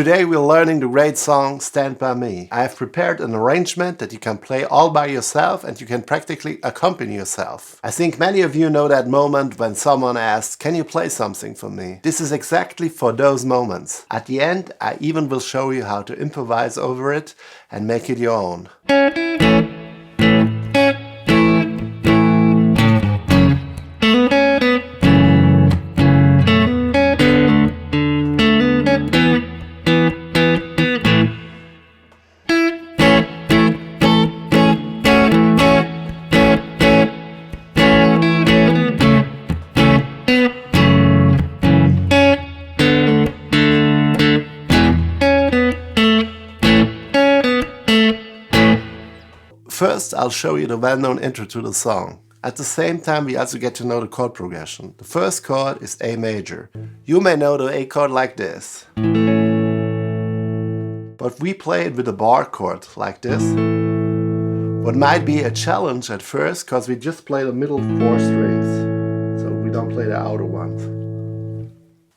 Today we're learning the great song Stand By Me. I have prepared an arrangement that you can play all by yourself and you can practically accompany yourself. I think many of you know that moment when someone asks, "Can you play something for me?" This is exactly for those moments. At the end, I even will show you how to improvise over it and make it your own. First, I'll show you the well-known intro to the song. At the same time, we also get to know the chord progression. The first chord is A major. You may know the A chord like this. But we play it with a bar chord like this. What might be a challenge at first, because we just play the middle 4 strings. So we don't play the outer ones.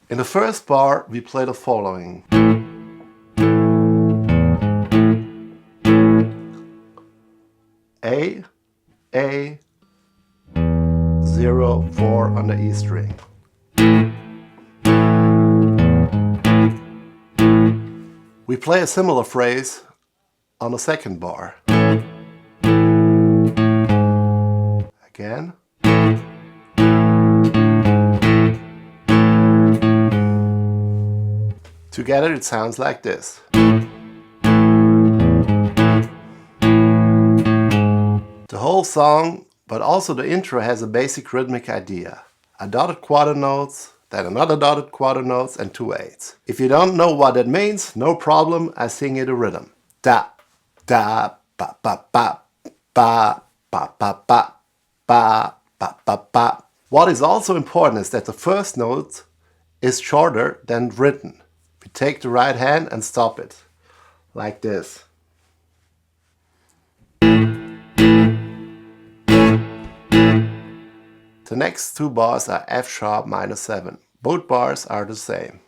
In the first bar, we play the following. A, 0, 4 on the E string. We play a similar phrase on the second bar. Again. Together it sounds like this. The whole song, but also the intro, has a basic rhythmic idea. A dotted quarter notes, then another dotted quarter notes and 2 eighths. If you don't know what that means, no problem, I sing you the rhythm. Da, da, ba, ba, ba, ba, ba, ba, ba, ba, ba, ba, ba. What is also important is that the first note is shorter than written. We take the right hand and stop it, like this. The next 2 bars are F sharp minor 7. Both bars are the same.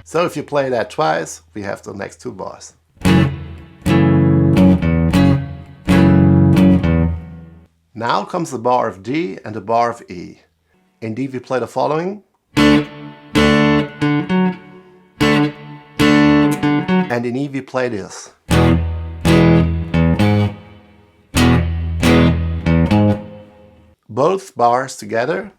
So if you play that twice, we have the next 2 bars. Now comes the bar of D and the bar of E. In D we play the following. And in E we play this. Both bars together.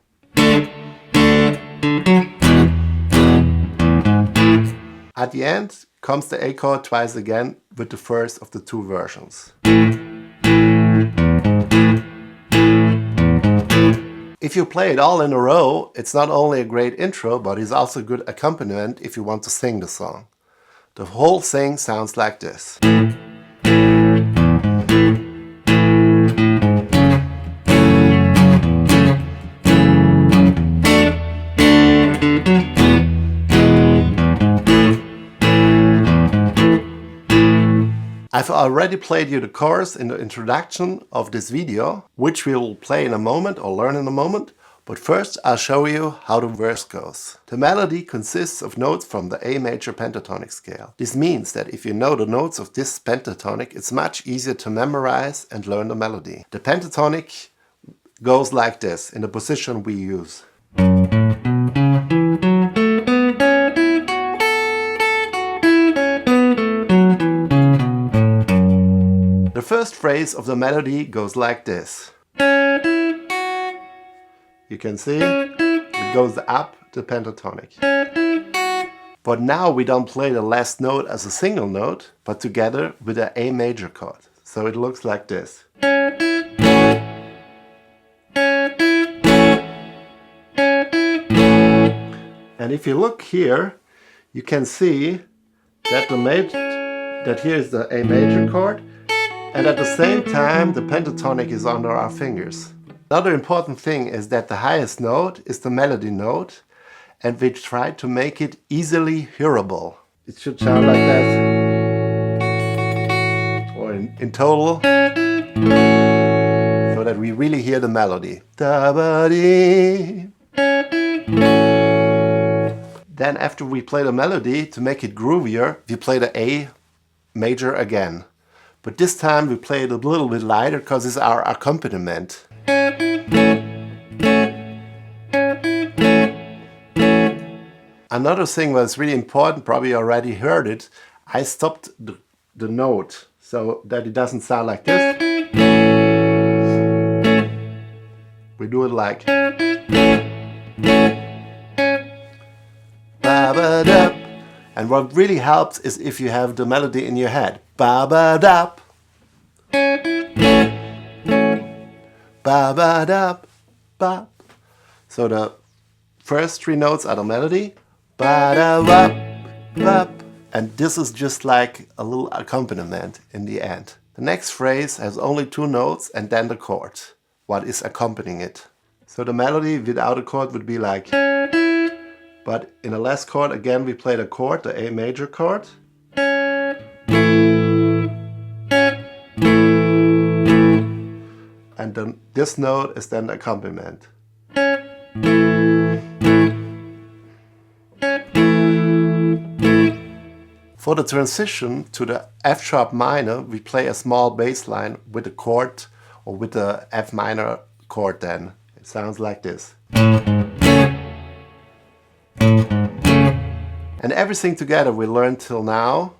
At the end comes the A chord twice again with the first of the 2 versions. If you play it all in a row, it's not only a great intro, but it's also a good accompaniment if you want to sing the song. The whole thing sounds like this. I've already played you the chorus in the introduction of this video, which we will play in a moment or learn in a moment, but first I'll show you how the verse goes. The melody consists of notes from the A major pentatonic scale. This means that if you know the notes of this pentatonic, it's much easier to memorize and learn the melody. The pentatonic goes like this, in the position we use. The first phrase of the melody goes like this. You can see it goes up the pentatonic. But now we don't play the last note as a single note, but together with an A major chord. So it looks like this. And if you look here, you can see that here is the A major chord. And at the same time, the pentatonic is under our fingers. Another important thing is that the highest note is the melody note, and we try to make it easily hearable. It should sound like that. Or in total, so that we really hear the melody. Da-ba-dee. then after we play the melody, to make it groovier, we play the A major again. But this time we play it a little bit lighter because it's our accompaniment. Another thing that's really important, probably you already heard it, I stopped the note so that it doesn't sound like this. We do it like ba-ba-da. And what really helps is if you have the melody in your head. Ba-ba-da, ba-ba-da, ba. So the first three notes are the melody. Ba-da-wap-wap. And this is just like a little accompaniment in the end. The next phrase has only two notes and then the chord, what is accompanying it. So the melody without a chord would be like, but in the last chord again we play the chord, the A major chord. And then this note is then the accompaniment. For the transition to the F sharp minor, we play a small bass line with the chord or with the F minor chord then. It sounds like this. And everything together we learned till now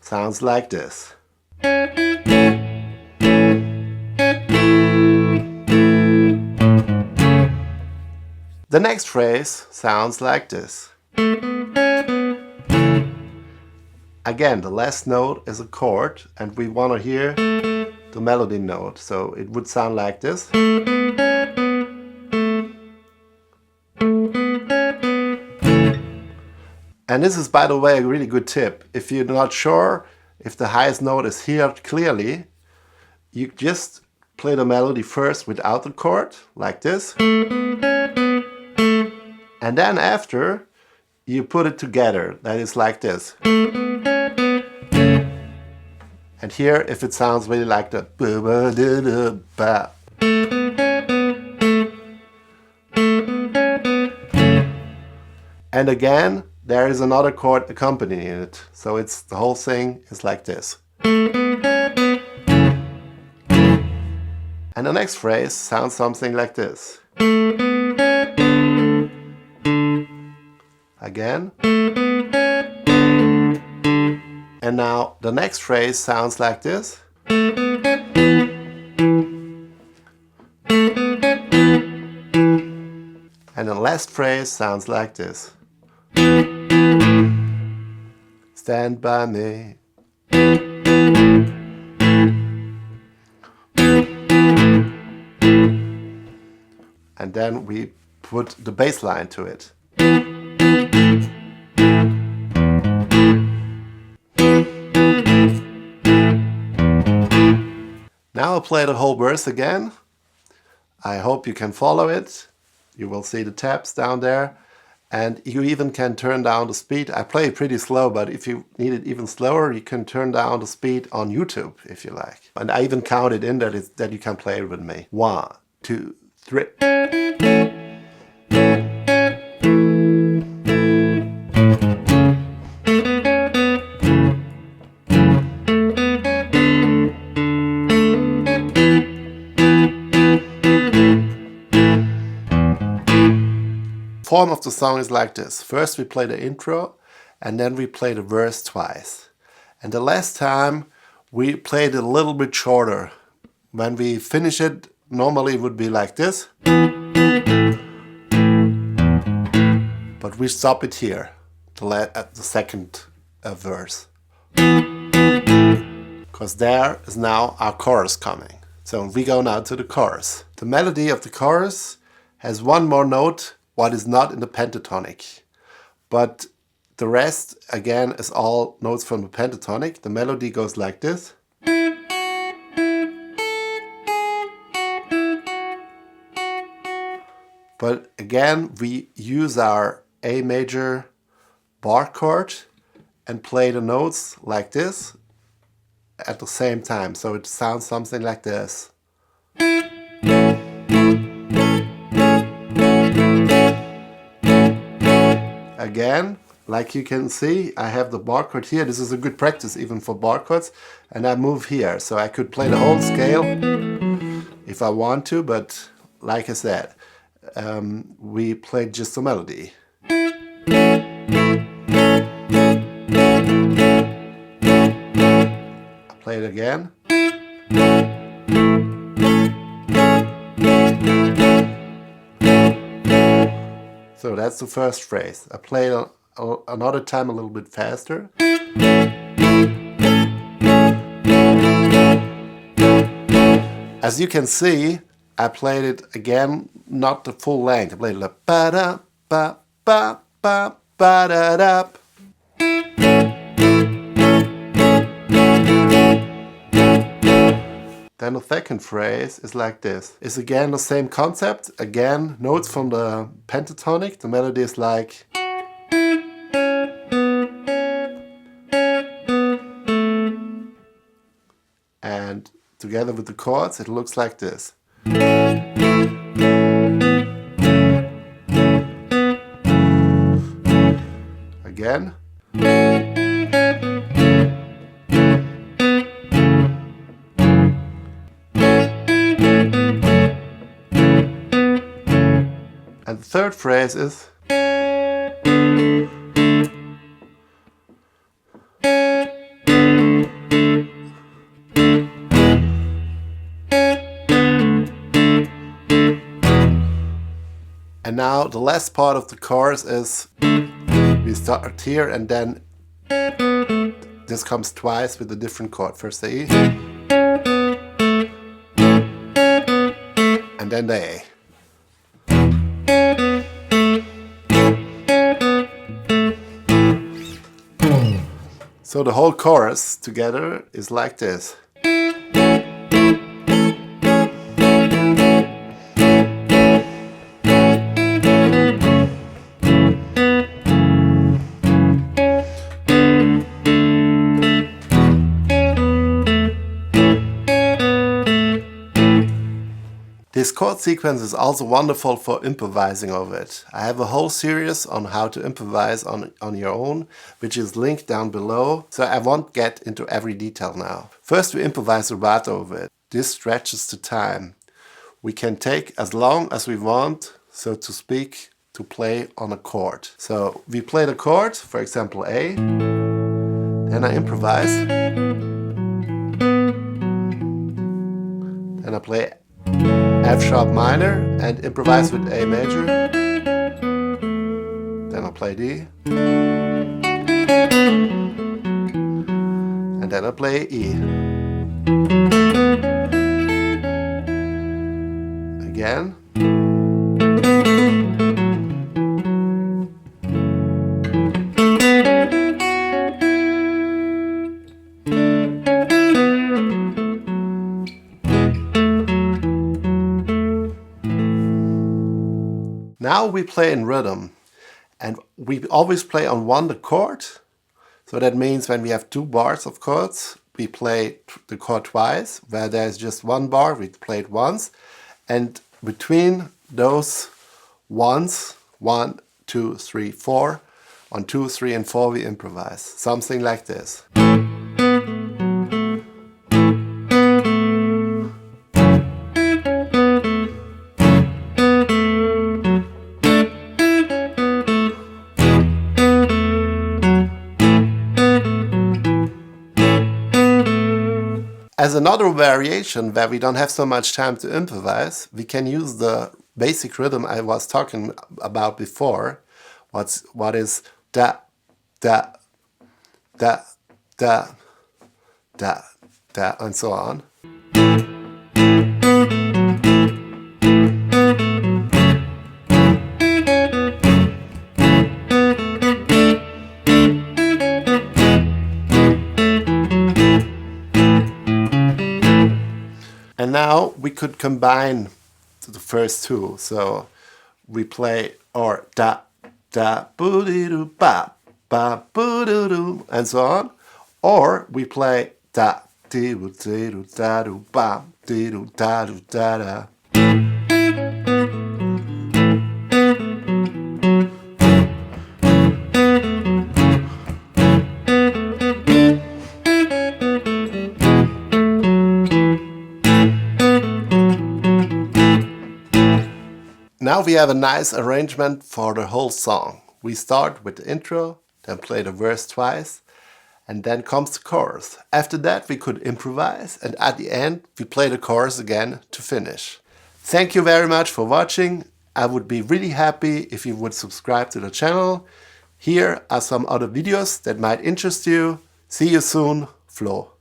sounds like this. The next phrase sounds like this. Again, the last note is a chord and we want to hear the melody note. So it would sound like this. And this is, by the way, a really good tip. If you're not sure if the highest note is heard clearly, you just play the melody first without the chord, like this. And then after, you put it together. That is like this. And here, if it sounds really like the ba-ba-da-da-ba. And again, there is another chord accompanying it. So it's the whole thing is like this. And the next phrase sounds something like this. Again. And now the next phrase sounds like this. And the last phrase sounds like this. Stand by me. And then we put the bass line to it. Now I'll play the whole verse again. I hope you can follow it. You will see the tabs down there. And you even can turn down the speed. I play it pretty slow, but if you need it even slower, you can turn down the speed on YouTube if you like. And I even counted in that you can play it with me. 1, 2, 3. Form of the song is like this. First we play the intro and then we play the verse twice. And the last time we played it a little bit shorter. When we finish it, normally it would be like this. But we stop it here, at the second verse. Because there is now our chorus coming. So we go now to the chorus. The melody of the chorus has one more note what is not in the pentatonic. But the rest, again, is all notes from the pentatonic. The melody goes like this. But again, we use our A major bar chord and play the notes like this at the same time. So it sounds something like this. again, like you can see, I have the bar chord here. This is a good practice even for bar chords. And I move here, so I could play the whole scale if I want to, but like I said, we played just the melody. I play it again. So that's the first phrase. I play it another time a little bit faster. As you can see, I played it again, not the full length. I played it like ba da ba ba ba ba da da. Then the second phrase is like this. It's again the same concept. Again, notes from the pentatonic. The melody is like. And together with the chords, it looks like this. Again. And the third phrase is. And now the last part of the chorus is we start here and then this comes twice with a different chord. First the E and then the A. So the whole chorus together is like this. This chord sequence is also wonderful for improvising over it. I have a whole series on how to improvise on your own, which is linked down below, so I won't get into every detail now. First we improvise a rubato over it. This stretches the time. We can take as long as we want, so to speak, to play on a chord. So we play the chord, for example A, then I improvise, then I play F sharp minor and improvise with A major. Then I'll play D. And then I'll play E. Again. Now we play in rhythm, and we always play on one the chord. So that means when we have two bars of chords, we play the chord twice. Where there's just one bar, we play it once. And between those ones, 1, 2, 3, 4, on 2, 3, and 4 we improvise. Something like this. As another variation where we don't have so much time to improvise, we can use the basic rhythm I was talking about before. What is da, da, da, da, da, da, and so on. And now we could combine the first two. So we play or da da boo dee doo ba ba boo doo doo and so on. Or we play da dee doo dee doo da doo ba dee doo da doo da da. Now we have a nice arrangement for the whole song. We start with the intro, then play the verse twice, and then comes the chorus. After that we could improvise, and at the end we play the chorus again to finish. Thank you very much for watching. I would be really happy if you would subscribe to the channel. Here are some other videos that might interest you. See you soon, Flo.